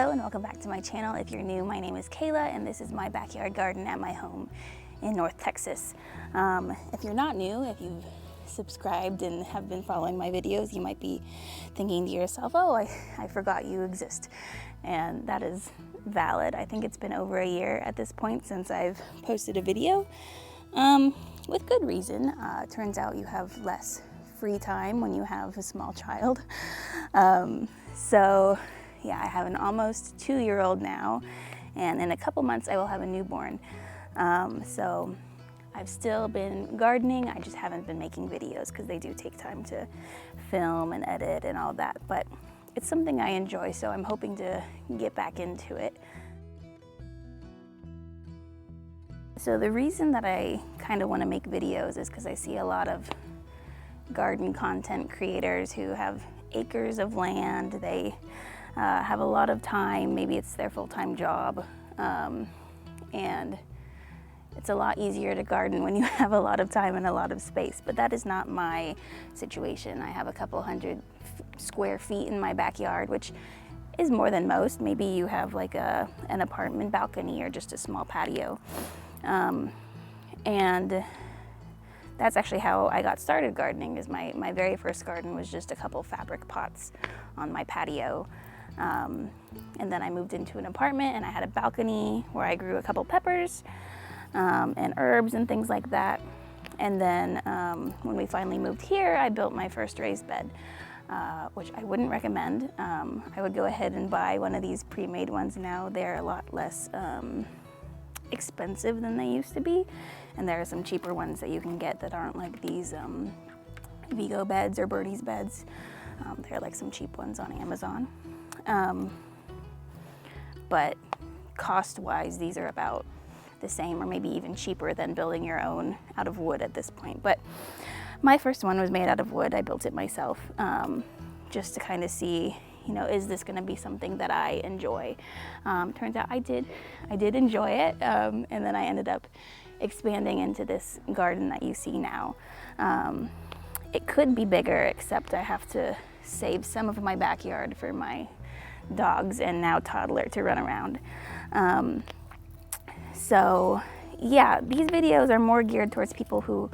Hello and welcome back to my channel. If you're new, my name is Kayla and this is my backyard garden at my home in North Texas. If you're not new, if you've subscribed and have been following my videos, you might be thinking to yourself, oh, I forgot you exist. And that is valid. I think it's been over a year at this point since I've posted a video, with good reason. Turns out you have less free time when you have a small child. So yeah, I have an almost 2-year-old now, and in a couple months I will have a newborn. So I've still been gardening, I just haven't been making videos because they do take time to film and edit and all that, but it's something I enjoy, so I'm hoping to get back into it. So the reason that I kind of want to make videos is because I see a lot of garden content creators who have acres of land. They have a lot of time, maybe it's their full-time job, and it's a lot easier to garden when you have a lot of time and a lot of space, but that is not my situation. I have a couple hundred square feet in my backyard, which is more than most. Maybe you have like an apartment balcony or just a small patio. And that's actually how I got started gardening. Is my very first garden was just a couple fabric pots on my patio. And then I moved into an apartment and I had a balcony where I grew a couple peppers and herbs and things like that. And then when we finally moved here, I built my first raised bed, which I wouldn't recommend. I would go ahead and buy one of these pre-made ones now. They're a lot less expensive than they used to be, and there are some cheaper ones that you can get that aren't like these Vigo beds or Birdie's beds. They're like some cheap ones on Amazon. But cost-wise, these are about the same or maybe even cheaper than building your own out of wood at this point. But my first one was made out of wood. I built it myself, just to kind of see, you know, is this going to be something that I enjoy? Turns out I did enjoy it, and then I ended up expanding into this garden that you see now. It could be bigger, except I have to save some of my backyard for my dogs and now toddler to run around. So yeah, these videos are more geared towards people who,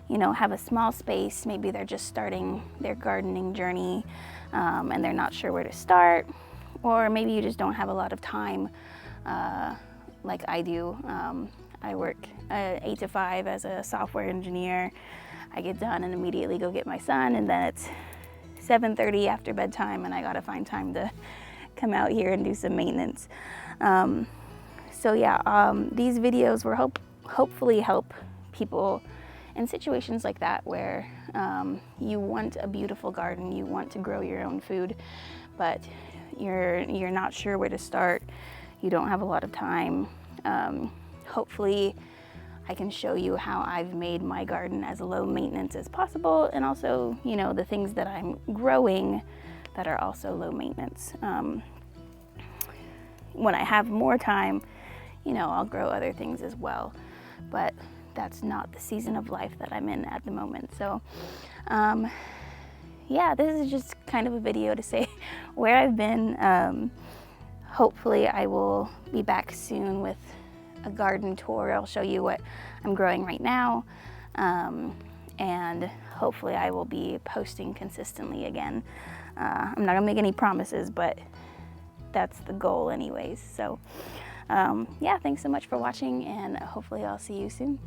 you know, have a small space. Maybe they're just starting their gardening journey, and they're not sure where to start, or maybe you just don't have a lot of time, like I do. I work 8 to 5 as a software engineer. I get done and immediately go get my son, and then it's 7:30 after bedtime and I gotta find time to come out here and do some maintenance. So yeah, these videos will hopefully help people in situations like that where you want a beautiful garden, you want to grow your own food, but you're not sure where to start, you don't have a lot of time. Hopefully I can show you how I've made my garden as low maintenance as possible, and also, you know, the things that I'm growing that are also low maintenance. When I have more time, you know, I'll grow other things as well, but that's not the season of life that I'm in at the moment. So yeah, this is just kind of a video to say where I've been. Hopefully I will be back soon with a garden tour. I'll show you what I'm growing right now, and hopefully I will be posting consistently again. I'm not gonna make any promises, but that's the goal anyways. So yeah, thanks so much for watching, and hopefully I'll see you soon.